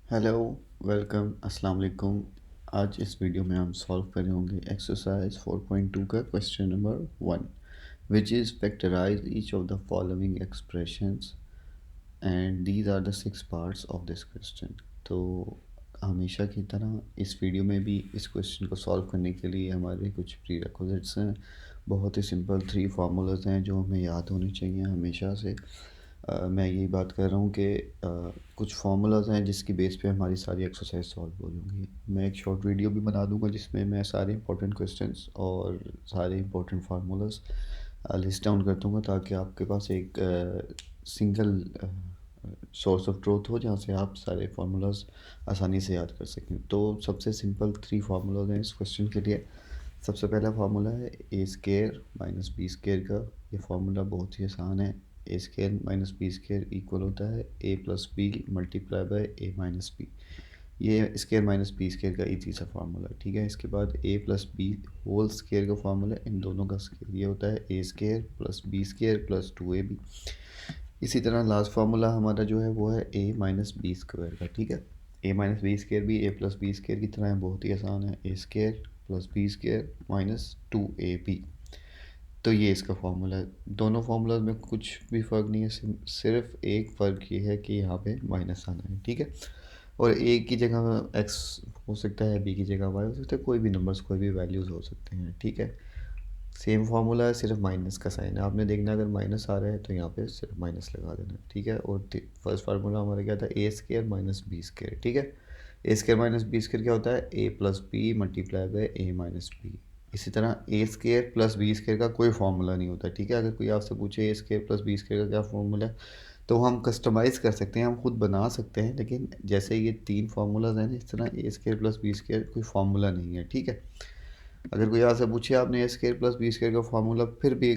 Hello, welcome, अस्सलाम वालेकुम। आज इस वीडियो में हम सॉल्व कर रहे होंगे एक्सरसाइज 4.2 का question number 1, which is factorise each of the following expressions and these are the 6 parts of this question. तो हमेशा की तरह इस वीडियो में भी इस क्वेश्चन को सॉल्व करने के लिए हमारे कुछ प्रीरेक्विजिट्स हैं। बहुत ही सिंपल 3 फार्मूलाज हैं जो हमें याद होने चाहिए हमेशा से। मैं यही बात कर रहा हूँ कि कुछ फार्मूलाज हैं जिसकी बेस पे हमारी सारी एक्सरसाइज सॉल्व हो जाएंगी। मैं एक शॉर्ट वीडियो भी बना दूंगा जिसमें मैं सारे इंपॉर्टेंट क्वेश्चंस और सारे इंपॉर्टेंट फार्मूलाज लिस्ट डाउन कर दूंगा ताकि आपके पास एक सिंगल सोर्स ऑफ ट्रूथ हो जहाँ से आप सारे फार्मूलाज आसानी से याद कर सकें। तो सबसे सिंपल 3 फार्मूलाज हैं इस क्वेश्चन के लिए। सबसे पहला फार्मूला है A square minus B square का। ये फार्मूला बहुत ही आसान है। A square minus B square equal होता है A plus B multiply by A minus B. ये स्केयर माइनस बी स्केयर का इजी सा फार्मूला है, ठीक है। इसके बाद A plus B whole square का फार्मूला, इन दोनों का स्केयर ये होता है A square plus B square plus 2ab। इसी तरह लास्ट फार्मूला हमारा जो है वो है ए माइनस बी स्क्वायर का, ठीक है। ए माइनस बी स्केयर भी ए प्लस बी स्केयर की तरह है, बहुत ही आसान है। A square plus B square minus 2ab। तो ये इसका फार्मूला है। दोनों फार्मूलाज में कुछ भी फ़र्क नहीं है, सिर्फ एक फ़र्क ये है कि यहाँ पे माइनस आना है, ठीक है। और ए की जगह एक्स हो सकता है, बी की जगह वाई हो सकता है, कोई भी नंबर्स कोई भी वैल्यूज़ हो सकते हैं, ठीक है। सेम फार्मूला है, सिर्फ माइनस का साइन है। आपने देखना अगर माइनस आ रहा है तो यहाँ पे सिर्फ माइनस लगा देना, ठीक है। और फर्स्ट फार्मूला हमारा क्या था, A square minus B square, ठीक है। A square minus B square क्या होता है, A plus B multiply by A minus B. इसी तरह A square plus B square का कोई फार्मूला नहीं होता, ठीक है। अगर कोई आपसे पूछे ए स्केयर प्लस बी स्केयर का क्या फार्मूला है, तो हम कस्टमाइज़ कर सकते हैं, हम खुद बना सकते हैं। लेकिन जैसे ये 3 फार्मूलाज हैं, इस तरह A square plus B square कोई फार्मूला नहीं है, ठीक है। अगर कोई आपसे पूछे आपने ए स्केयर प्लस बी स्केयर का फार्मूला फिर भी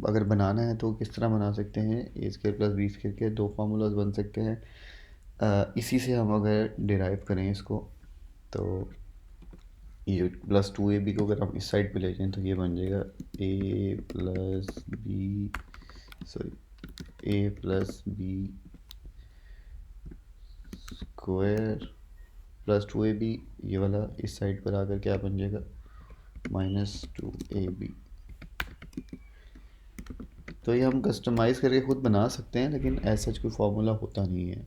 अगर बनाना है तो किस तरह बना सकते हैं, ए स्केयर प्लस बी स्केयर के 2 फार्मूलाज बन सकते हैं। इसी से हम अगर डिराइव करें इसको, तो ये प्लस 2ab को अगर हम इस साइड पे ले जाएं तो ये बन जाएगा A plus B, sorry, A plus B square plus 2ab। ये वाला इस साइड पर आकर क्या बन जाएगा, माइनस 2ab। तो ये हम कस्टमाइज़ करके खुद बना सकते हैं, लेकिन ऐसा कोई फार्मूला होता नहीं है।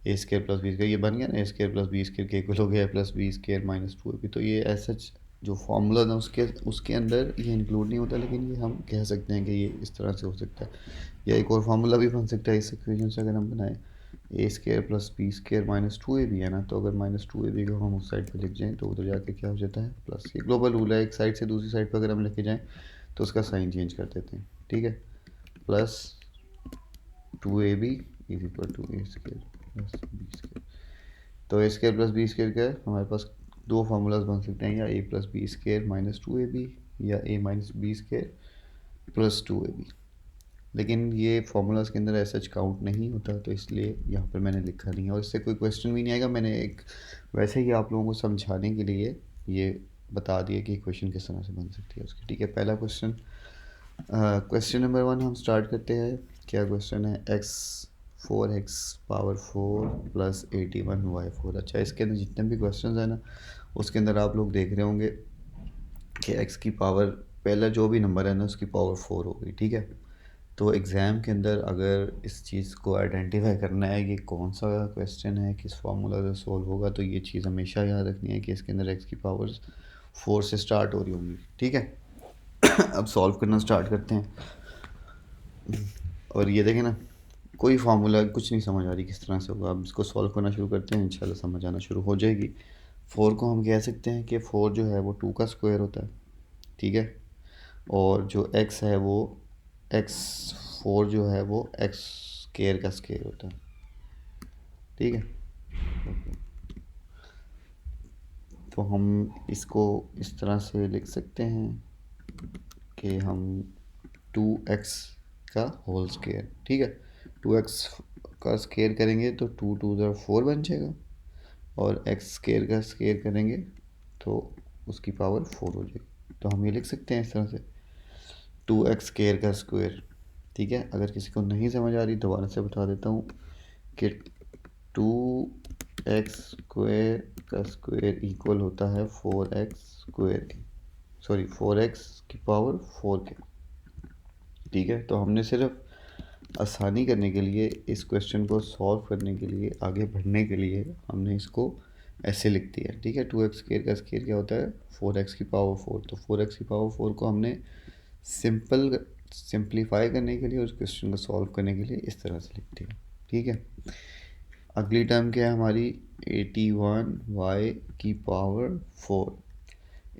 A square plus B square ये बन गया ना, ए स्केयर प्लस बी स्केयर के इक्वल हो गया plus B square minus 2ab। तो ये ऐसा जो फार्मूला था उसके अंदर ये इंक्लूड नहीं होता, लेकिन ये हम कह सकते हैं कि ये इस तरह से हो सकता है। या एक और फार्मूला भी बन सकता है इस इक्वेशन से, अगर हम बनाएं A square plus B square minus 2ab है ना, तो अगर माइनस 2ab को हम उस साइड पर लिख जाएँ तो उधर जाके क्या हो जाता है प्लस। ये ग्लोबल रूल है, एक साइड से दूसरी साइड पर अगर हम लेके जाएँ तो उसका साइन चेंज कर देते हैं, ठीक है। Plus 2ab is equal to A square plus B square. तो A square plus B square का हमारे पास 2 फार्मूलाज बन सकते हैं, या A plus B square minus 2ab या A minus B square plus 2ab। लेकिन ये फार्मूलाज के अंदर ऐसा काउंट नहीं होता, तो इसलिए यहाँ पर मैंने लिखा नहीं है और इससे कोई क्वेश्चन भी नहीं आएगा। मैंने एक वैसे ही आप लोगों को समझाने के लिए ये बता दिया कि क्वेश्चन किस तरह से बन सकती है उसकी, ठीक है। पहला क्वेश्चन, क्वेश्चन नंबर 1 हम स्टार्ट करते हैं। क्या क्वेश्चन है, x4 प्लस 81y4। अच्छा, इसके अंदर जितने भी क्वेश्चन हैं ना, उसके अंदर आप लोग देख रहे होंगे कि x की पावर, पहला जो भी नंबर है ना उसकी पावर 4 होगी, ठीक है। तो एग्ज़ाम के अंदर अगर इस चीज़ को आइडेंटिफाई करना है कि कौन सा क्वेश्चन है, किस फार्मूला से सॉल्व होगा, तो ये चीज़ हमेशा याद रखनी है कि इसके अंदर x की पावर्स 4 से स्टार्ट हो रही होंगी, ठीक है। अब सॉल्व करना स्टार्ट करते हैं। और ये देखें ना, कोई फार्मूला कुछ नहीं समझ आ रही किस तरह से होगा। अब इसको सॉल्व करना शुरू करते हैं, इंशाल्लाह समझ आना शुरू हो जाएगी। 4 को हम कह सकते हैं कि 4 जो है वो 2 का स्क्वायर होता है, ठीक है। और जो x है वो x4 जो है वो x स्केयर का स्केयर होता है, ठीक है। तो हम इसको इस तरह से लिख सकते हैं कि हम 2x का होल स्केयर, ठीक है। 2x का स्केयर करेंगे तो 2 2 ज़ा 4 बन जाएगा, और x स्केयर का स्केयर करेंगे तो उसकी पावर 4 हो जाएगी। तो हम ये लिख सकते हैं इस तरह से 2x स्केयर का स्क्वायर, ठीक है। अगर किसी को नहीं समझ आ रही दोबारा से बता देता हूँ कि 2 एक्स स्क्वायर का स्क्वायर इक्वल होता है 4x स्क्वायर के, सॉरी 4x की पावर 4 के। ठीक है, तो हमने सिर्फ आसानी करने के लिए, इस क्वेश्चन को सॉल्व करने के लिए, आगे बढ़ने के लिए हमने इसको ऐसे लिख दिया। ठीक है, 2x स्क्वायर का स्क्वायर क्या होता है 4x की पावर 4, तो 4x की पावर 4 को हमने सिंप्लीफाई करने के लिए, उस क्वेश्चन को सॉल्व करने के लिए इस तरह से लिख दिया। ठीक है, अगली टर्म क्या है हमारी 81y की पावर 4।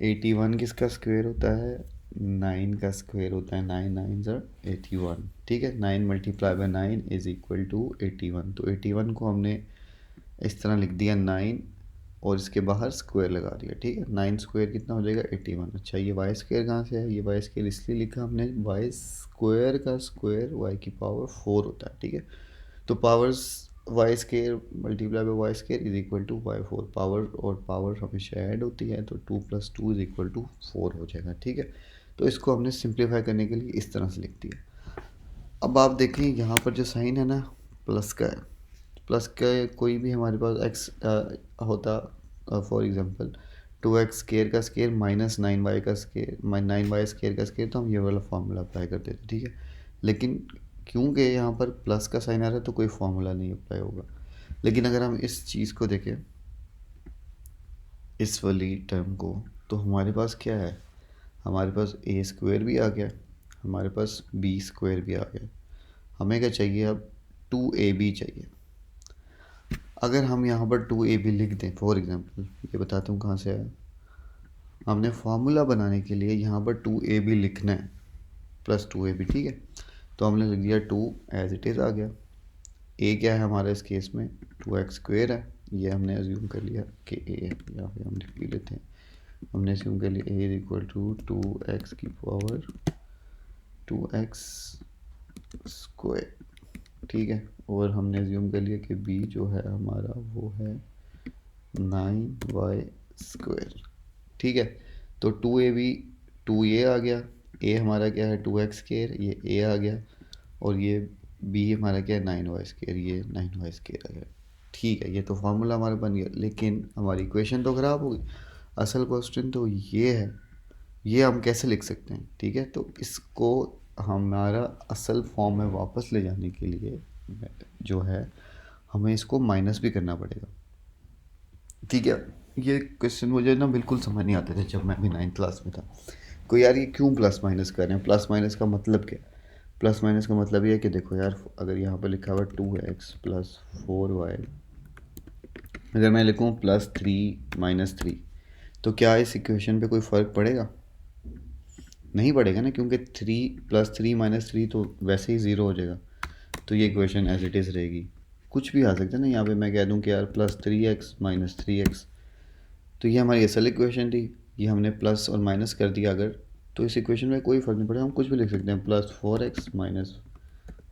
81 किसका स्क्वायर होता है 9 का स्क्वायर होता है, 9 9 ज़र 81। ठीक है, 9 multiply by 9 is equal to 81। तो 81 को हमने इस तरह लिख दिया 9 और इसके बाहर स्क्वायर लगा दिया। ठीक है, 9 स्क्वायर कितना हो जाएगा 81। अच्छा, ये वाई स्क्वायर कहाँ से है, ये वाई स्क्वायर इसलिए लिखा हमने, वाई स्क्वायर का स्क्वायर वाई की पावर 4 होता है। ठीक है, तो powers Y square multiply by Y square is equal to Y 4। Power और पावर हमेशा ऐड होती है, तो 2 + 2 इज इक्वल टू 4 हो जाएगा। ठीक है, तो इसको हमने सिंप्लीफाई करने के लिए इस तरह से लिख दिया। अब आप देखें यहाँ पर जो साइन है ना प्लस का है, प्लस का कोई भी हमारे पास एक्स होता, फॉर एग्जांपल 2x स्क्वायर का स्क्वायर माइनस 9y का स्क्वायर 9y स्क्वायर का स्क्वायर, तो हम ये वाला फार्मूला अप्लाई करते थे। ठीक है, लेकिन क्योंकि यहाँ पर प्लस का साइन आ रहा है तो कोई फार्मूला नहीं अप्लाई होगा। लेकिन अगर हम इस चीज़ को देखें, इस वाली टर्म को, तो हमारे पास क्या है, हमारे पास ए स्क्वायर भी आ गया, हमारे पास बी स्क्वायर भी आ गया। हमें क्या चाहिए अब 2ab चाहिए। अगर हम यहाँ पर 2ab लिख दें, फॉर एग्जांपल ये बताता हूँ कहाँ से आया, हमने फार्मूला बनाने के लिए यहाँ पर 2ab लिखना है प्लस 2ab। ठीक है, तो हमने लिख दिया 2 एज इट इज़ आ गया। ए क्या है हमारा इस केस में 2x स्क्वायर है, ये हमने अज्यूम कर लिया कि ए है, या फिर हम लिख भी लेते हैं, हमने अज्यूम कर लिया ए इज इक्वल टू 2x की पावर 2x स्क्वायर। ठीक है, और हमने अज्यूम कर लिया कि b जो है हमारा वो है 9y स्क्वायर। ठीक है, तो 2ab 2 ये आ गया, a हमारा क्या है 2x स्क्वायर, ये a आ गया, और ये b हमारा क्या है 9y स्क्वायर, ये 9y स्क्वायर आ गया। ठीक है, ये तो फार्मूला हमारा बन गया, लेकिन हमारी इक्वेशन तो ख़राब हो गई। असल क्वेश्चन तो ये है, ये हम कैसे लिख सकते हैं। ठीक है, तो इसको हमारा असल फॉर्म में वापस ले जाने के लिए जो है हमें इसको माइनस भी करना पड़ेगा। ठीक है, ये क्वेश्चन मुझे ना बिल्कुल समझ नहीं आते थे जब मैं भी 9th क्लास में था। कोई यार ये क्यों प्लस माइनस कर रहे हैं, प्लस माइनस का मतलब क्या है। प्लस माइनस का मतलब ये है कि देखो यार, अगर यहाँ पर लिखा हुआ 2x + 4y, अगर मैं लिखूँ +3 - 3, तो क्या इस इक्वेशन पे कोई फ़र्क पड़ेगा, नहीं पड़ेगा ना, क्योंकि 3 + 3 - 3 तो वैसे ही ज़ीरो हो जाएगा, तो ये इक्वेशन एज इट इज़ रहेगी। कुछ भी आ सकता है ना, यहाँ पे मैं कह दूँ कि यार +3x - 3x, तो ये हमारी असल इक्वेशन थी, ये हमने प्लस और माइनस कर दिया अगर, तो इस इक्वेशन में कोई फ़र्क नहीं पड़ेगा, हम कुछ भी लिख सकते हैं +4x -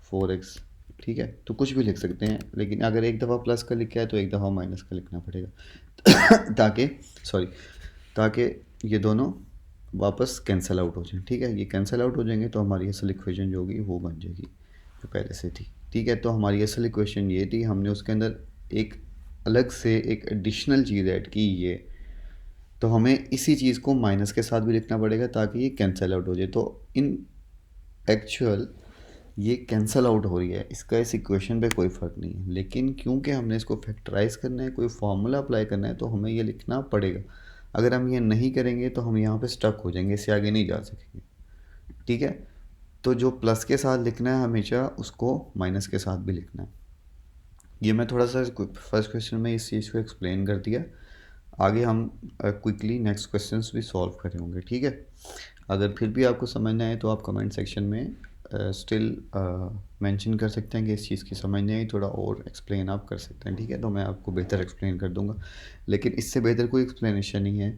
4x। ठीक है, तो कुछ भी लिख सकते हैं, लेकिन अगर एक दफ़ा प्लस का लिखा है तो एक दफ़ा माइनस का लिखना पड़ेगा ताकि ये दोनों वापस कैंसिल आउट हो जाएं। ठीक है, ये कैंसिल आउट हो जाएंगे तो हमारी असल इक्वेशन जो होगी वो बन जाएगी जो पहले से थी। ठीक है, तो हमारी असल इक्वेशन ये थी, हमने उसके अंदर एक अलग से एक एडिशनल चीज़ ऐड की, ये तो हमें इसी चीज़ को माइनस के साथ भी लिखना पड़ेगा ताकि ये कैंसिल आउट हो जाए। तो इन एक्चुअल ये कैंसिल आउट हो रही है, इसका इस इक्वेशन पे कोई फ़र्क नहीं है, लेकिन क्योंकि हमने इसको फैक्टराइज करना है, कोई फार्मूला अप्लाई करना है, तो हमें ये लिखना पड़ेगा। अगर हम ये नहीं करेंगे तो हम यहाँ पे स्टक हो जाएंगे, इससे आगे नहीं जा सकेंगे। ठीक है, तो जो प्लस के साथ लिखना है हमेशा उसको माइनस के साथ भी लिखना है। ये मैं थोड़ा सा फर्स्ट क्वेश्चन में इस चीज़ को एक्सप्लेन कर दिया, आगे हम क्विकली नेक्स्ट क्वेश्चंस भी सॉल्व करे होंगे। ठीक है, अगर फिर भी आपको समझ ना आए तो आप कमेंट सेक्शन में स्टिल मेंशन कर सकते हैं कि इस चीज़ की समझ नहीं आई, थोड़ा और एक्सप्लेन आप कर सकते हैं। ठीक है, तो मैं आपको बेहतर एक्सप्लेन कर दूंगा, लेकिन इससे बेहतर कोई एक्सप्लेनेशन नहीं है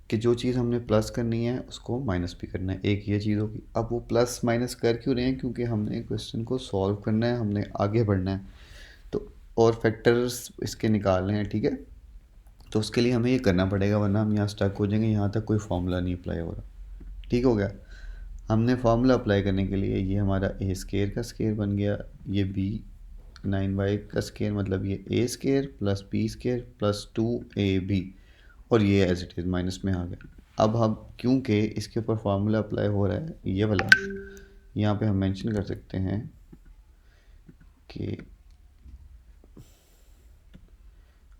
कि जो चीज़ हमने प्लस करनी है उसको माइनस भी करना है, एक ये चीज़ होगी। अब वो प्लस माइनस कर क्यों रहे हैं, क्योंकि हमने क्वेश्चन को सॉल्व करना है, हमने आगे बढ़ना है, तो और फैक्टर्स इसके निकालने हैं। ठीक है, तो उसके लिए हमें ये करना पड़ेगा, वरना हम यहाँ स्टक हो जाएंगे, यहाँ तक कोई फार्मूला नहीं अप्लाई हो रहा। ठीक हो गया, हमने फार्मूला अप्लाई करने के लिए ये हमारा ए स्क्वायर का स्क्वायर बन गया, ये बी 9y का स्केयर मतलब ये a square plus b square plus 2ab, और ये एज इट इज़ माइनस में आ गया। अब हम क्योंकि इसके ऊपर फार्मूला अप्लाई हो रहा है ये वाला, यहाँ पे हम मेंशन कर सकते हैं कि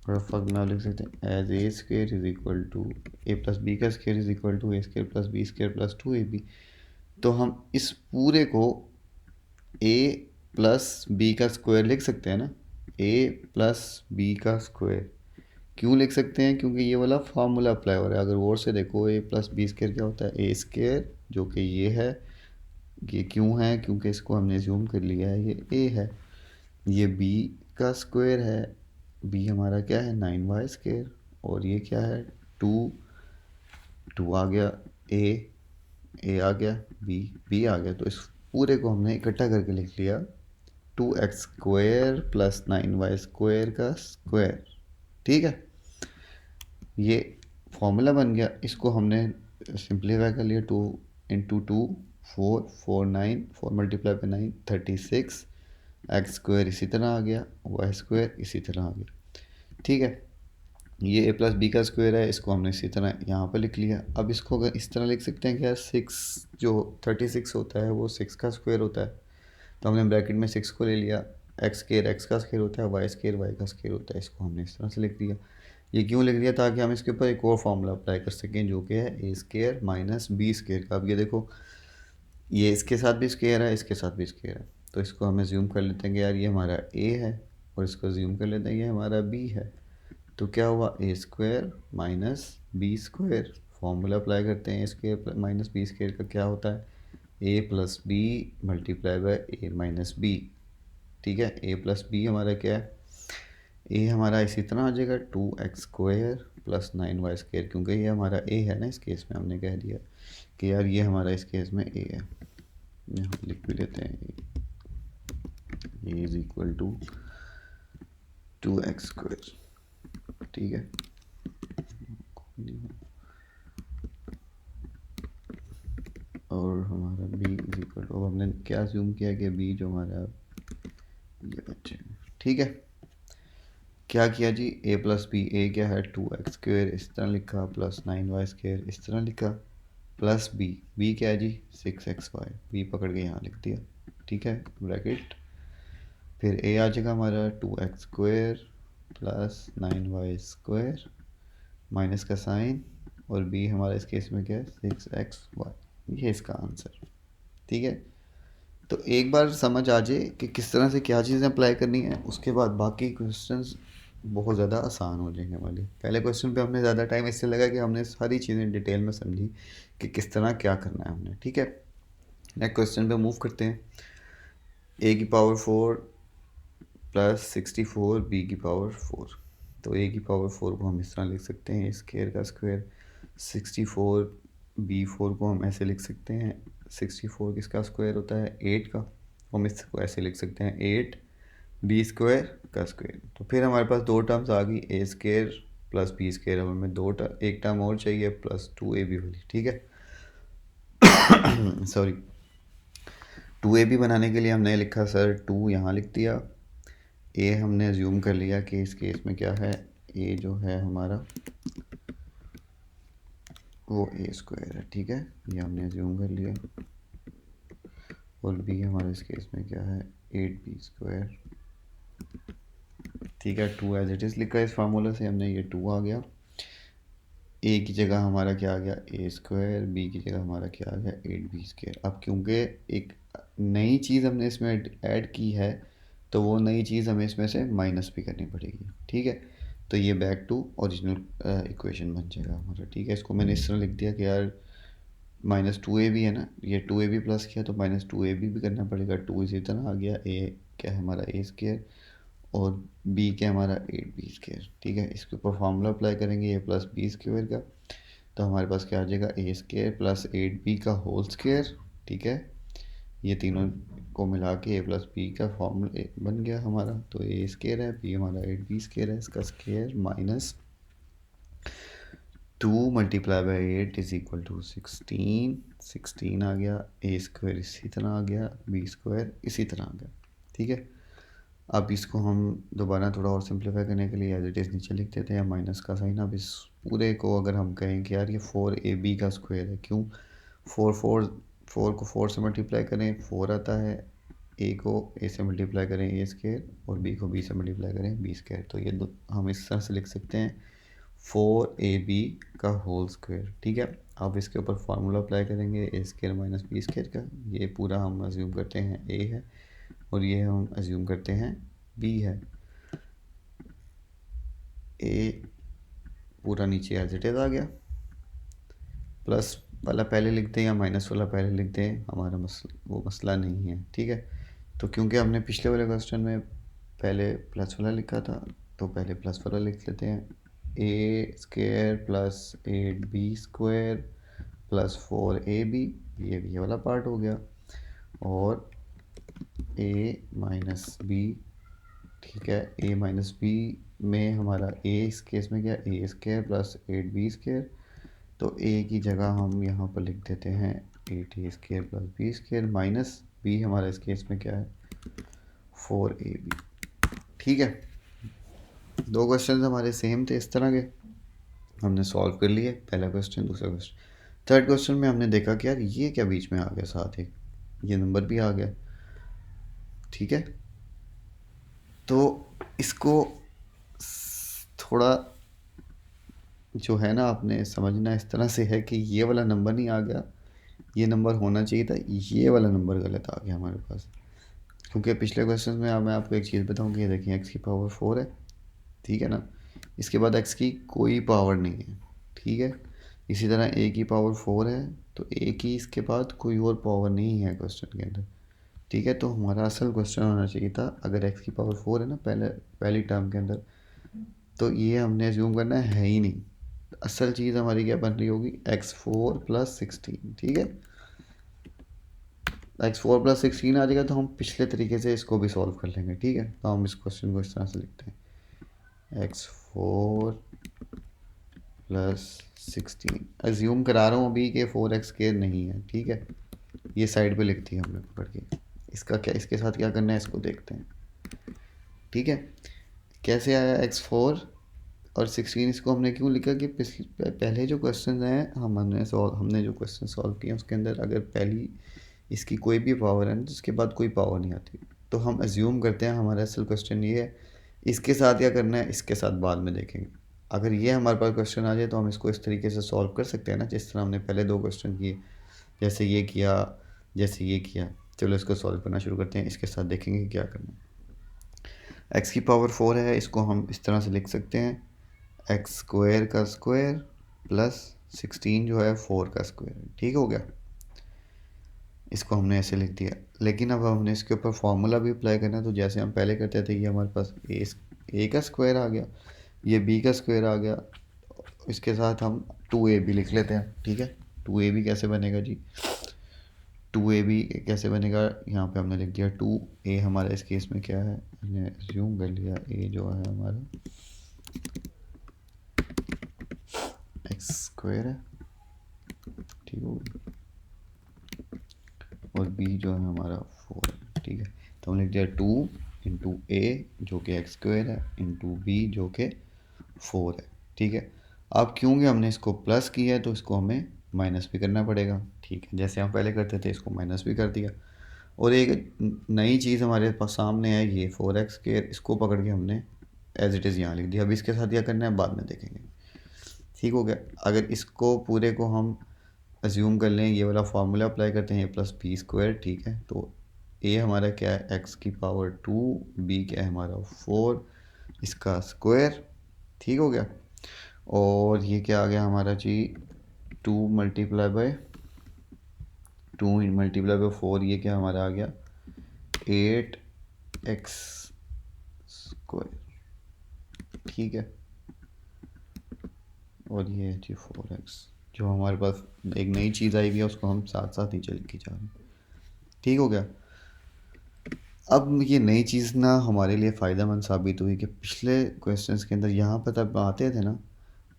फार्मूला लिख सकते हैं as A square is equal to A plus B का square is equal to A square plus B square plus 2ab। तो हम इस पूरे को a प्लस बी का स्क्वायर लिख सकते हैं ना, a प्लस बी का स्क्वायर। क्यों लिख सकते हैं? क्योंकि ये वाला फार्मूला अप्लाई हो रहा है। अगर गौर से देखो a प्लस बी स्क्वायर क्या होता है, ए स्क्वायर, जो कि ये है। ये क्यों है? क्योंकि इसको हमने ज़ूम कर लिया है, ये a है। ये b का स्क्वायर है, b हमारा क्या है 9y स्क्वायर, और ये क्या है 2 आ गया, a आ गया, b आ गया। तो इस पूरे को हमने इकट्ठा करके लिख लिया 2x square plus 9y square का स्क्वायर। ठीक है, ये फॉर्मूला बन गया। इसको हमने सिंप्लीफाई कर लिया, 2 इंटू 2 4 4 9 4 मल्टीप्लाई पे 9 36, एक्स स्क्वायर इसी तरह आ गया, वाई स्क्वायर इसी तरह आ गया। ठीक है, ये a प्लस बी का स्क्वायर है, इसको हमने इसी तरह यहाँ पर लिख लिया। अब इसको अगर इस तरह लिख सकते हैं कि यार 6 जो 36 होता है वो 6 का स्क्वायर होता है, तो हमने ब्रैकेट में 6 को ले लिया। एक्स स्क्वायर एक्स का स्क्वायर होता है, वाई स्क्वायर वाई का स्क्वायर होता है, इसको हमने इस तरह से लिख दिया। ये क्यों लिख दिया? ताकि हम इसके ऊपर एक और फार्मूला अप्लाई कर सकें, जो कि है ए स्क्वायर माइनस बी स्क्वायर का। अब ये देखो, ये इसके साथ भी स्क्वायर है, इसके साथ भी स्क्वायर है, तो इसको हम ज्यूम कर लेते हैं कि यार ये हमारा ए है, और इसको ज्यूम कर लेते हैं ये हमारा बी है। तो क्या हुआ, A square minus B square. Formula apply करते हैं, A square minus B square का क्या होता है, A plus B multiply by A minus B. ठीक है, ए प्लस बी हमारा क्या है, ए हमारा इसी तरह आ जाएगा 2x square plus 9y square, क्योंकि ये हमारा ए है ना, इस केस में हमने कह दिया कि यार ये हमारा इस केस में ए है। यहाँ लिख भी लेते हैं, A is equal to 2x square. ठीक है, और हमारा b इज इक्वल टू, अब हमने क्या ज्यूम किया कि b जो हमारा ये बच्चे। ठीक है, क्या किया जी, a प्लस बी, ए क्या है 2x स्क्वायर इस तरह लिखा, प्लस 9y स्क्वायर इस तरह लिखा, प्लस b क्या है जी 6xy, b पकड़ के यहाँ लिख दिया। ठीक है, ब्रैकेट, फिर a आ जाएगा हमारा 2x square plus 9y square minus का साइन, और b हमारा इस केस में क्या है 6xy, ये इसका आंसर। ठीक है, तो एक बार समझ आ जाए कि किस तरह से क्या चीज़ें अप्लाई करनी है, उसके बाद बाकी क्वेश्चंस बहुत ज़्यादा आसान हो जाएंगे हमारे। पहले क्वेश्चन पे हमने ज़्यादा टाइम इससे लगा कि हमने सारी चीज़ें डिटेल में समझी कि किस तरह क्या करना है हमने। ठीक है, नेक्स्ट क्वेश्चन पे मूव करते हैं। a की पावर 4 प्लस 64 b की पावर 4। तो a की पावर 4 को हम इस तरह लिख सकते हैं, स्क्वायर का स्क्वायर, 64 b4 को हम ऐसे लिख सकते हैं, 64 किसका स्क्वायर होता है 8 का, हम इसको ऐसे लिख सकते हैं 8 बी स्क्वायर का स्क्वायर। तो फिर हमारे पास दो टर्म्स आ गई, ए स्क्वायर प्लस बी स्क्वायर। अब हमें एक टर्म और चाहिए प्लस 2ab वाली। ठीक है, सॉरी, 2ab बनाने के लिए हमने लिखा सर 2 यहाँ लिख दिया, ए हमने अज्यूम कर लिया कि इस केस में क्या है, ए जो है हमारा वो ए स्क्वायर है। ठीक है, ये हमने अज्यूम कर लिया, और बी हमारे इस केस में क्या है 8b स्क्वायर। ठीक है, 2 एज इट इज़ लिखा, इस फार्मूला से हमने ये 2 आ गया, ए की जगह हमारा क्या आ गया ए स्क्वायर, बी की जगह हमारा क्या आ गया 8b स्क्वायर। अब क्योंकि एक नई चीज़ हमने इसमें ऐड की है, तो वो नई चीज़ हमें इसमें से माइनस भी करनी पड़ेगी। ठीक है, तो ये बैक टू ओरिजिनल इक्वेशन बन जाएगा हमारा। ठीक है, इसको मैंने इस तरह लिख दिया कि यार -2ab है ना, ये 2ab प्लस किया तो -2ab भी करना पड़ेगा, 2 इसी तरह आ गया, ए क्या है हमारा ए स्क्वायर, और बी क्या हमारा 8b स्क्वायर। ठीक है, इसके ऊपर फार्मूला अप्लाई करेंगे ए प्लस बी स्क्वायर का, तो हमारे पास क्या आ जाएगा ए स्क्वायर प्लस 8b का होल स्क्वायर। ठीक है, ये तीनों को मिला के ए प्लस बी का फॉर्मूला बन गया हमारा। तो ए स्क्वायर है, बी हमारा 8b स्क्वायर है, इसका square minus 2 multiply by 8 is equal to 16 आ गया, ए स्क्वायर इसी तरह आ गया, बी स्क्वायर इसी तरह आ गया। ठीक है, अब इसको हम दोबारा थोड़ा और सिंप्लीफाई करने के लिए एज इट इज़ नीचे लिख देते हैं माइनस का साइन। अब इस पूरे को अगर हम कहें कि यार ये 4ab का स्क्वायर है, क्यों? 4 को 4 से मल्टीप्लाई करें 4 आता है, ए को ए से मल्टीप्लाई करें ए स्क्वायर और बी को बी से मल्टीप्लाई करें बी स्क्वायर। तो ये हम इस तरह से लिख सकते हैं 4ab का होल स्क्वायर। ठीक है, अब इसके ऊपर फार्मूला अप्लाई करेंगे ए स्क्वायर माइनस बी स्क्वायर का। ये पूरा हम अज्यूम करते हैं ए है और ये हम अज्यूम करते हैं बी है। ए पूरा नीचे एज इट इज़ आ गया, प्लस वाला पहले लिख दें या माइनस वाला पहले लिख दें, हमारा वो मसला नहीं है। ठीक है, तो क्योंकि हमने पिछले वाले क्वेश्चन में पहले प्लस वाला लिखा था तो पहले प्लस वाला लिख लेते हैं। A square plus 8b square plus 4ab, ये वाला पार्ट हो गया, और ए माइनस बी। ठीक है, ए माइनस बी में हमारा ए इस केस में क्या, ए स्क्वायर प्लस 8b स्क्वायर। तो ए की जगह हम यहाँ पर लिख देते हैं 8a square plus B square minus B हमारा इस केस में क्या है 4ab। ठीक है, दो क्वेश्चन हमारे सेम थे इस तरह के, हमने सॉल्व कर लिए पहला क्वेश्चन दूसरा क्वेश्चन। थर्ड क्वेश्चन में हमने देखा कि यार ये क्या बीच में आ गया, साथ एक ये नंबर भी आ गया। ठीक है, तो इसको थोड़ा जो है ना आपने समझना इस तरह से है कि ये वाला नंबर नहीं आ गया, ये नंबर होना चाहिए था, ये वाला नंबर गलत आ गया हमारे पास। क्योंकि पिछले क्वेश्चन में मैं आपको एक चीज़ बताऊँ कि ये देखिए एक्स की पावर 4 है, ठीक है ना, इसके बाद एक्स की कोई पावर नहीं है। ठीक है, इसी तरह ए की पावर 4 है, तो ए की इसके बाद कोई और पावर नहीं है क्वेश्चन के अंदर। ठीक है, तो हमारा असल क्वेश्चन होना चाहिए था अगर एक्स की पावर 4 है ना पहली टर्म के अंदर, तो ये हमने एज्यूम करना है ही नहीं। असल चीज़ हमारी क्या बन रही होगी, x4 प्लस 16। ठीक है, x4 प्लस 16 आ जाएगा तो हम पिछले तरीके से इसको भी सॉल्व कर लेंगे। ठीक है, तो हम इस क्वेश्चन को इस तरह से लिखते हैं x4 प्लस 16। एज्यूम करा रहा हूँ अभी कि 4x² नहीं है। ठीक है, ये साइड पे लिखती है हमने पकड़ के, इसका क्या, इसके साथ क्या करना है इसको देखते हैं। ठीक है, कैसे आया x4 और 16, इसको हमने क्यों लिखा कि पहले जो क्वेश्चन हैं हमने जो क्वेश्चन सॉल्व किए उसके अंदर अगर पहली इसकी कोई भी पावर है तो उसके बाद कोई पावर नहीं आती, तो हम एज्यूम करते हैं हमारा असल क्वेश्चन ये है, इसके साथ क्या करना है इसके साथ बाद में देखेंगे। अगर ये हमारे पास क्वेश्चन आ जाए तो हम इसको इस तरीके से सॉल्व कर सकते हैं ना, जिस तरह हमने पहले दो क्वेश्चन किए, जैसे ये किया जैसे ये किया। चलो इसको सॉल्व करना शुरू करते हैं, इसके साथ देखेंगे क्या करना है। एक्स की पावर 4 है, इसको हम इस तरह से लिख सकते हैं एक्स स्क्वायर का स्क्वायर प्लस 16 जो है 4 का स्क्वायर। ठीक हो गया, इसको हमने ऐसे लिख दिया, लेकिन अब हमने इसके ऊपर फार्मूला भी अप्लाई करना है। तो जैसे हम पहले करते थे, ये हमारे पास ए का स्क्वायर आ गया, ये बी का स्क्वायर आ गया, इसके साथ हम 2ab लिख लेते हैं। ठीक है, 2ab कैसे बनेगा जी, 2ab कैसे बनेगा, यहाँ पे हमने लिख दिया 2a हमारा इस केस में क्या है, हमने एज्यूम कर लिया a जो है हमारा एक्स स्क्वायर है। ठीक हो गया, और b जो है हमारा 4 है। ठीक है, तो हमने लिख दिया 2 इंटू ए जो कि एक्स स्क्वायर है इंटू बी जो कि 4 है। ठीक है, अब क्योंकि हमने इसको प्लस किया है तो इसको हमें माइनस भी करना पड़ेगा। ठीक है, जैसे हम पहले करते थे इसको माइनस भी कर दिया, और एक नई चीज़ हमारे पास सामने है ये 4x², इसको पकड़ के हमने एज इट इज़ यहाँ लिख दिया। अब इसके साथ क्या करना है बाद में देखेंगे। ठीक हो गया, अगर इसको पूरे को हम अज्यूम कर लें, ये वाला फार्मूला अप्लाई करते हैं, ए प्लस बी स्क्वायर। ठीक है, तो ए हमारा क्या है एक्स की पावर 2, बी क्या है हमारा 4, इसका स्क्वायर। ठीक हो गया, और ये क्या आ गया हमारा जी 2 मल्टीप्लाई बाय 4, ये क्या हमारा आ गया 8x स्क्वायर। ठीक है, और ये है जी 4x, जो हमारे पास एक नई चीज़ आई हुई है उसको हम साथ साथ नीचे लिखी जा रहे हैं। ठीक हो गया, अब ये नई चीज़ ना हमारे लिए फ़ायदेमंद साबित हुई कि पिछले क्वेश्चंस के अंदर यहाँ पर तब आते थे ना,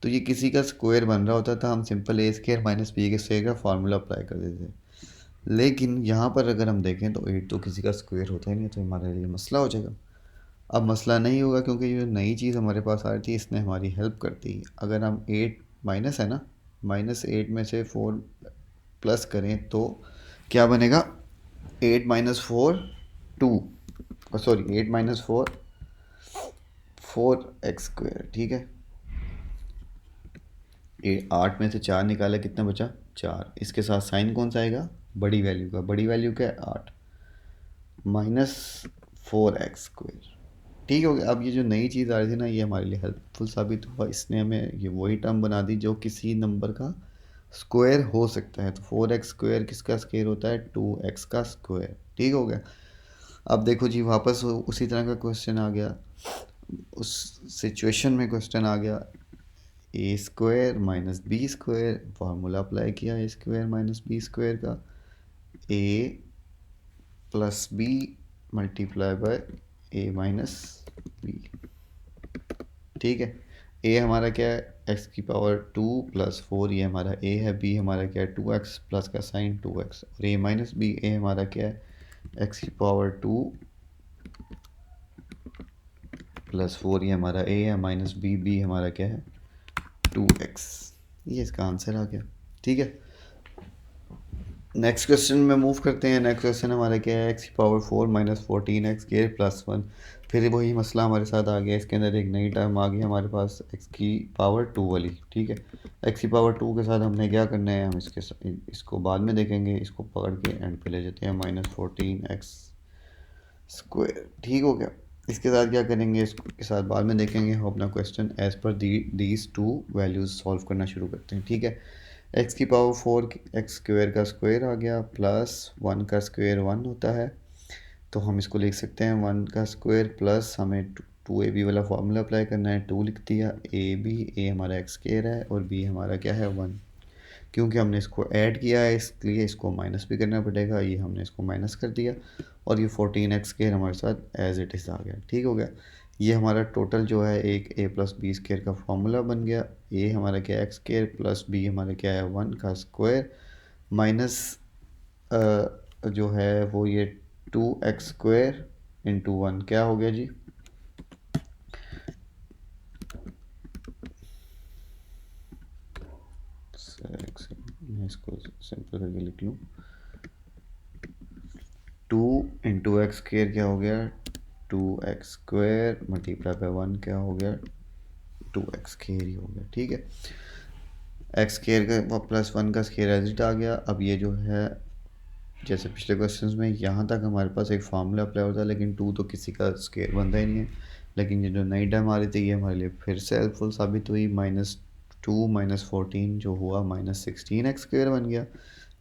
तो ये किसी का स्क्वायर बन रहा होता था, हम सिंपल ए स्क्वायर माइनस बी के स्क्वायर का फार्मूला अप्लाई कर देते थे। लेकिन यहाँ पर अगर हम देखें तो 8 तो किसी का स्क्वायर होता ही नहीं, तो हमारे लिए मसला हो जाएगा। अब मसला नहीं होगा क्योंकि ये नई चीज़ हमारे पास आ रही थी, इसने हमारी हेल्प कर दी। अगर हम 8 माइनस है ना, -8 में से 4 प्लस करें तो क्या बनेगा? 8 माइनस 4 2, सॉरी 8 माइनस 4 4x², ठीक है। 8 में से 4 निकाला, कितना बचा? 4। इसके साथ साइन कौन सा आएगा? बड़ी वैल्यू का। बड़ी वैल्यू क्या है? 8 माइनस 4x²। ठीक हो गया। अब ये जो नई चीज़ आ रही थी ना, ये हमारे लिए हेल्पफुल साबित हुआ। इसने हमें ये वही टर्म बना दी जो किसी नंबर का स्क्वायर हो सकता है। तो 4x² किसका स्क्वायर होता है? 2x का स्क्वायर। ठीक हो गया। अब देखो जी, वापस उसी तरह का क्वेश्चन आ गया, उस सिचुएशन में क्वेश्चन आ गया। a² minus b², formula apply किया a² माइनस b² का। a plus b multiply by a minus b। ठीक है। a हमारा क्या है? x की पावर 2 प्लस 4, ये हमारा a है। b हमारा क्या है? 2x प्लस का साइन 2x। और a माइनस b, a हमारा क्या है? x की पावर 2 प्लस 4, ये हमारा a है। माइनस b हमारा क्या है? 2x। ये इसका आंसर आ गया। ठीक है। नेक्स्ट क्वेश्चन में मूव करते हैं। नेक्स्ट क्वेश्चन हमारा क्या है? x की पावर 4 माइनस 14x² प्लस 1। फिर वही मसला हमारे साथ आ गया। इसके अंदर एक नई टर्म आ गई हमारे पास, x की पावर 2 वाली। ठीक है। x की पावर 2 के साथ हमने क्या करना है? हम इसको बाद में देखेंगे। इसको पकड़ के एंड पे ले जाते हैं, -14x²। ठीक हो गया। इसके साथ क्या करेंगे? इसके साथ बाद में देखेंगे। हम अपना question as per these two values solve करना शुरू करते हैं। ठीक है। x की पावर 4 x² का स्क्वायर आ गया, प्लस 1 का स्क्वायर 1 होता है। तो हम इसको लिख सकते हैं 1 का स्क्वायर प्लस हमें 2ab वाला फार्मूला अप्लाई करना है। 2 लिख दिया। a हमारा x² है और b हमारा क्या है? 1। क्योंकि हमने इसको ऐड किया है इसलिए इसको माइनस भी करना पड़ेगा। ये हमने इसको माइनस कर दिया और ये 14x² हमारे साथ एज इट इज़ आ गया। ठीक हो गया। ये हमारा टोटल जो है एक a प्लस b² का फॉर्मूला बन गया। a हमारा क्या है? x² प्लस b हमारा क्या है? 1 का स्क्वायर माइनस जो है वो ये 2x² इंटू 1 क्या हो गया जी? मैं इसको सिंपल करके लिख लूँ। 2 इंटू x² क्या हो गया? 2x² मल्टीप्लाई बाय 1 क्या हो गया? 2x² ही हो गया। ठीक है। x² का प्लस 1 का स्क्वायर एज इट आ गया। अब ये जो है, जैसे पिछले क्वेश्चंस में, यहाँ तक हमारे पास एक फार्मूला अप्लाई होता है, लेकिन 2 तो किसी का स्क्वायर बनता ही नहीं है। लेकिन ये जो नई टर्म आ रही थी, ये हमारे लिए फिर से हेल्पफुल साबित हुई। -2 माइनस 14 जो हुआ -16x² बन गया।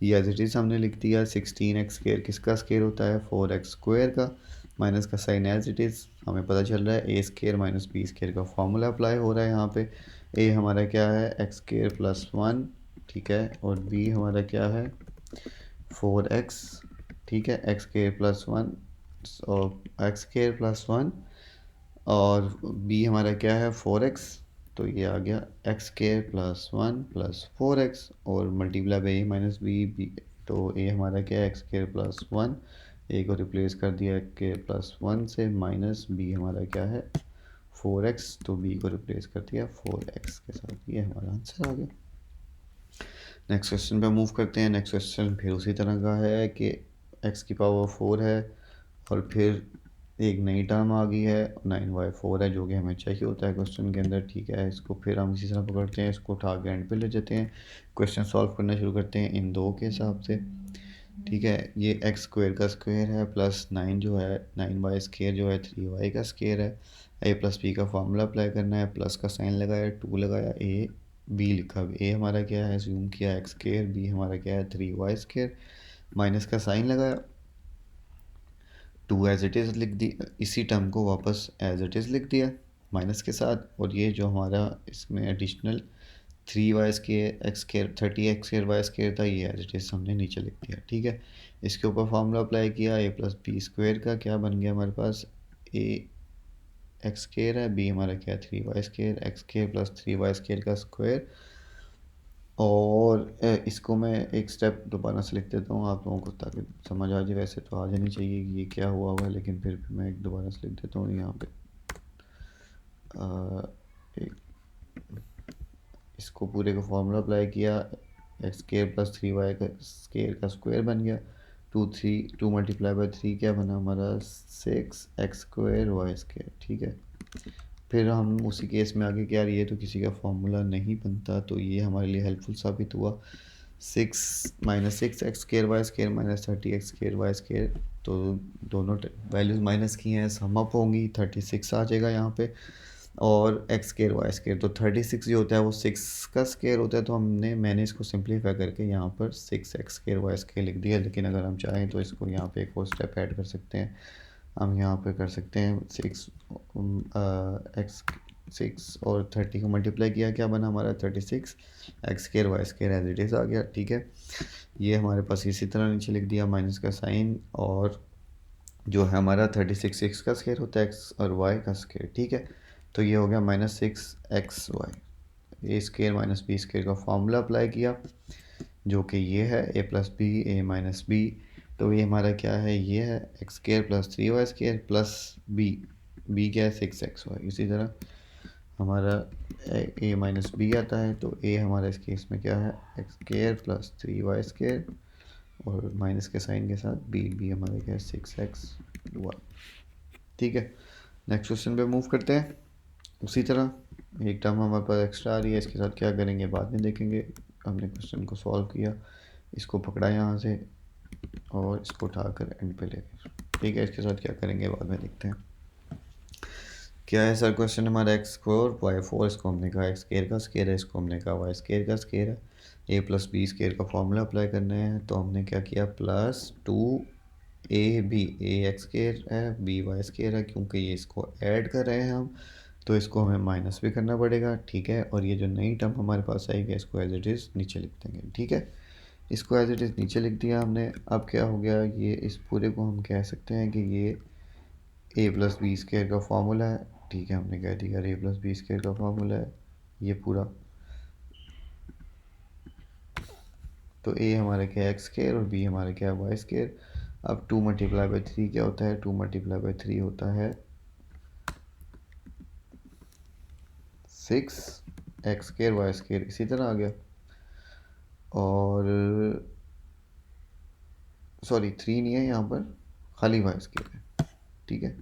ये एज इट इज़ हमने लिख दिया। 16x² किसका स्क्वायर होता है? 4x² का। माइनस का साइन एज इट इज़ हमें पता चल रहा है। a² माइनस b² का फार्मूला अप्लाई हो रहा है यहाँ पे। a हमारा क्या है? x² प्लस 1, ठीक है। और b हमारा क्या है? 4x, ठीक है। x² प्लस 1 और x² प्लस 1 और b हमारा क्या है? 4x। तो ये आ गया x² प्लस 1 प्लस 4x और multiply by a minus b। तो a हमारा क्या है? x² प्लस 1, a को रिप्लेस कर दिया x² प्लस 1 से, माइनस b हमारा क्या है? 4x। तो b को रिप्लेस कर दिया 4x के साथ। ये हमारा आंसर आ गया। नेक्स्ट क्वेश्चन पे मूव करते हैं। नेक्स्ट क्वेश्चन फिर उसी तरह का है कि x की पावर 4 है और फिर एक नई टर्म आ गई है 9y4 है, जो कि हमें चाहिए होता है क्वेश्चन के अंदर। ठीक है। इसको फिर हम इसी तरह पकड़ते हैं, इसको उठा के एंड पे ले जाते हैं, क्वेश्चन सॉल्व करना शुरू करते हैं इन दो के हिसाब से। ठीक है। ये x² का स्क्वायर है प्लस 9 जो है 9y² जो है 3y का स्क्वायर है। a प्लस b का फार्मूला अप्लाई करना है। प्लस का साइन लगाया, 2 लगाया, a b लिखा। a हमारा क्या है? एज्यूम किया x², b हमारा क्या है? 3y²। माइनस का साइन लगाया, 2 एज इट इज़ लिख दी। इसी टर्म को वापस एज इट इज़ लिख दिया माइनस के साथ। और ये जो हमारा इसमें एडिशनल 3y² 30x² था, ये एज इट इज़ हमने नीचे लिख दिया। ठीक है। इसके ऊपर फार्मूला अप्लाई किया। a प्लस b² का क्या बन गया हमारे पास? a x² है, b हमारा क्या है? 3y², x² प्लस 3y² का स्क्वायर। और इसको मैं एक स्टेप दोबारा से लिख देता हूँ आप लोगों को, ताकि समझ आ जाए। वैसे तो आ जानी चाहिए कि ये क्या हुआ है, लेकिन फिर भी मैं एक दोबारा से लिख देता हूँ यहाँ पे। एक इसको पूरे का फॉर्मूला अप्लाई किया, एक्स स्केयर प्लस 3y का स्केयर का स्क्वायर बन गया, 2 मल्टीप्लाई बाई 3 क्या बना हमारा 6x² y²। ठीक है, फिर हम उसी केस में आगे क्या, ये तो किसी का फार्मूला नहीं बनता, तो ये हमारे लिए हेल्पफुल साबित हुआ। 6 - 6x² y² minus 30x² y², तो दोनों वैल्यूज़ माइनस की हैं, सम अप होंगी, 36 आ जाएगा यहाँ पे, और x² y² तो 36 जो होता है वो 6 का स्केयर होता है, तो मैंने इसको सिंप्लीफाई करके यहाँ पर 6x² y² लिख दिया। लेकिन अगर हम चाहें तो इसको यहाँ पे एक और स्टेप ऐड कर सकते हैं, हम यहाँ पे कर सकते हैं 6 और 30 को मल्टीप्लाई किया, क्या बना हमारा 36, x² y² as it is आ गया। ठीक है, ये हमारे पास इसी तरह नीचे लिख दिया, माइनस का साइन, और जो है हमारा 36 6 का स्केयर होता है, x और y का स्केयर। ठीक है, तो ये हो गया -6xy, A square minus B square का फॉर्मूला अप्लाई किया, जो कि ये है a plus B A minus B. तो ये हमारा क्या है, ये है x² plus 3y² plus B क्या है 6xy। इसी तरह हमारा a माइनस बी आता है, तो a हमारा इस केस में क्या है x² प्लस 3y² और माइनस के साइन के साथ बी हमारे क्या है 6xy। ठीक है, नेक्स्ट क्वेश्चन पे मूव करते हैं। उसी तरह एक टर्म हमारे पास एक्स्ट्रा आ रही है, इसके साथ क्या करेंगे बाद में देखेंगे। हमने क्वेश्चन को सॉल्व किया, इसको पकड़ा यहाँ से और इसको उठाकर एंड पे ले गए। ठीक है, इसके साथ क्या करेंगे बाद में देखते हैं। क्या है सर क्वेश्चन हमारा x4 y4, इसको हमने कहा x² का स्केयर है, इसको हमने कहा y² का स्केयर है, a प्लस बी स्केयर का फॉर्मूला अप्लाई करना है। तो हमने क्या किया, +2ab, a x² है b y² है, क्योंकि ये इसको ऐड कर रहे हैं हम, तो इसको हमें माइनस भी करना पड़ेगा। ठीक है, और ये जो नई टर्म हमारे पास आएगी इसको एज इट इज़ नीचे लिख देंगे। ठीक है, इसको एज इट इज़ नीचे लिख दिया हमने। अब क्या हो गया, ये इस पूरे को हम कह सकते हैं कि ये a प्लस बी स्केयर का फार्मूला है। ठीक है, हमने कह दिया a प्लस बी स्केयर का फार्मूला है ये पूरा, तो a हमारा क्या है x² और b हमारा क्या है y²। अब 2 मल्टीप्लाई बाई 3 क्या होता है, 2 मल्टीप्लाई बाई 3 होता है 6x² y², इसी तरह आ गया। और सॉरी 3 नहीं है यहाँ पर, खाली y² है। ठीक है,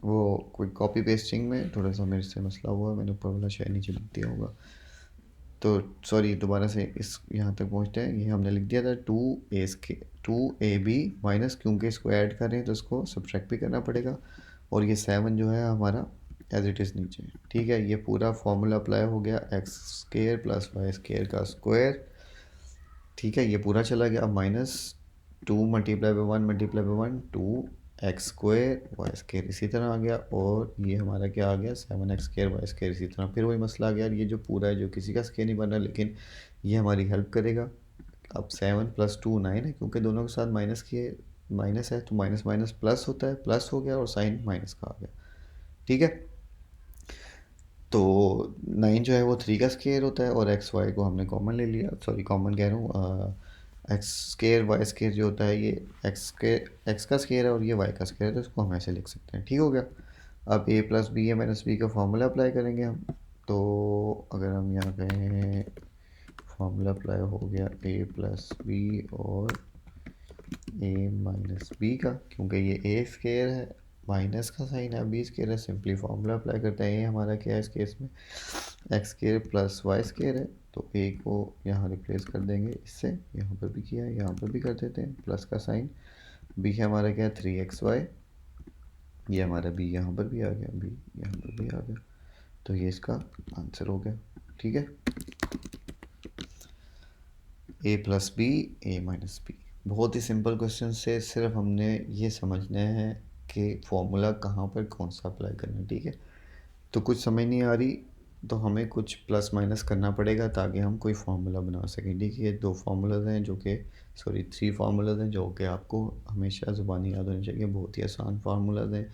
वो कोई कॉपी पेस्टिंग में थोड़ा सा मेरे से मसला हुआ, मैंने ऊपर वाला शायद नीचे लिख दिया होगा, तो सॉरी दोबारा से इस यहाँ तक पहुँचते हैं। ये हमने लिख दिया था 2ab माइनस, क्योंकि इसको ऐड कर रहे हैं तो इसको सब्ट्रैक्ट भी करना पड़ेगा, और ये 7 जो है हमारा एज इट इज़ नीचे। ठीक है, ये पूरा फॉर्मूला अप्लाई हो गया, x² प्लस y² का स्क्वायर। ठीक है, ये पूरा चला गया। अब -2 multiply by 1 multiply by 1 2x² y², इसी तरह आ गया, और ये हमारा क्या आ गया 7x² y², इसी तरह फिर वही मसला आ गया। ये जो पूरा है जो किसी का स्केयर नहीं बन रहा, लेकिन ये हमारी हेल्प करेगा। अब 7 + 2 9 है, क्योंकि दोनों के साथ माइनस किए, माइनस है तो माइनस माइनस प्लस होता है, प्लस हो गया और साइन माइनस का आ गया। ठीक है, तो 9 जो है वो 3 का स्केयर होता है, और XY को हमने कॉमन ले लिया, सॉरी कॉमन कह रहा हूँ, x² y² जो होता है ये x का स्केयर है और ये y का स्केयर है, तो इसको हम ऐसे लिख सकते हैं। ठीक हो गया। अब a plus B a minus B का फार्मूला अप्लाई करेंगे हम, तो अगर हम यहाँ पे फार्मूला अप्लाई हो गया a प्लस बी और a माइनस बी का, क्योंकि ये a स्केयर है, माइनस का साइन है, बी स्केयर है, सिंपली फार्मूला अप्लाई करते हैं। ये हमारा क्या है इस केस में x² प्लस y² है, तो a को यहाँ रिप्लेस कर देंगे इससे, यहाँ पर भी किया है, यहाँ पर भी कर देते हैं, प्लस का साइन, b है हमारा क्या है 3xy, ये हमारा b यहाँ पर भी आ गया, b यहाँ पर भी आ गया, तो ये इसका आंसर हो गया। ठीक है, a plus B a minus B, बहुत ही सिंपल क्वेश्चन से सिर्फ हमने ये समझना है कि फॉर्मूला कहाँ पर कौन सा अप्लाई करना है। ठीक है, तो कुछ समझ नहीं आ रही तो हमें कुछ प्लस माइनस करना पड़ेगा ताकि हम कोई फार्मूला बना सकें। ठीक है, ये 2 फार्मूलाज हैं जो कि 3 फार्मूलाज हैं जो कि आपको हमेशा ज़ुबानी याद होनी चाहिए, बहुत ही आसान फार्मूलाज हैं।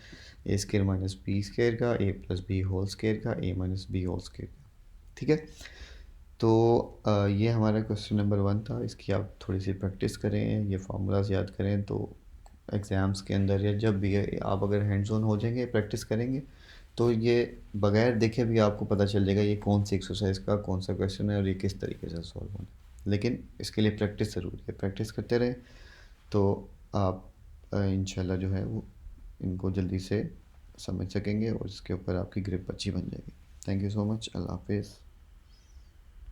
a² माइनस बी स्केयर का, a plus B whole square का, a minus B whole square का। ठीक है, तो ये हमारा क्वेश्चन नंबर 1 था। इसकी आप थोड़ी सी प्रैक्टिस करें, ये फार्मूलाज याद करें, तो एग्ज़ाम्स के अंदर या जब भी आप अगर हैंड्स ऑन हो जाएंगे, प्रैक्टिस करेंगे, तो ये बगैर देखे भी आपको पता चल जाएगा ये कौन सी एक्सरसाइज का कौन सा क्वेश्चन है और ये किस तरीके से सॉल्व होना है। लेकिन इसके लिए प्रैक्टिस ज़रूरी है, प्रैक्टिस करते रहें तो आप इंशाल्लाह जो है वो इनको जल्दी से समझ सकेंगे और इसके ऊपर आपकी ग्रिप अच्छी बन जाएगी। Thank you so much. अल्लाह हाफिज़।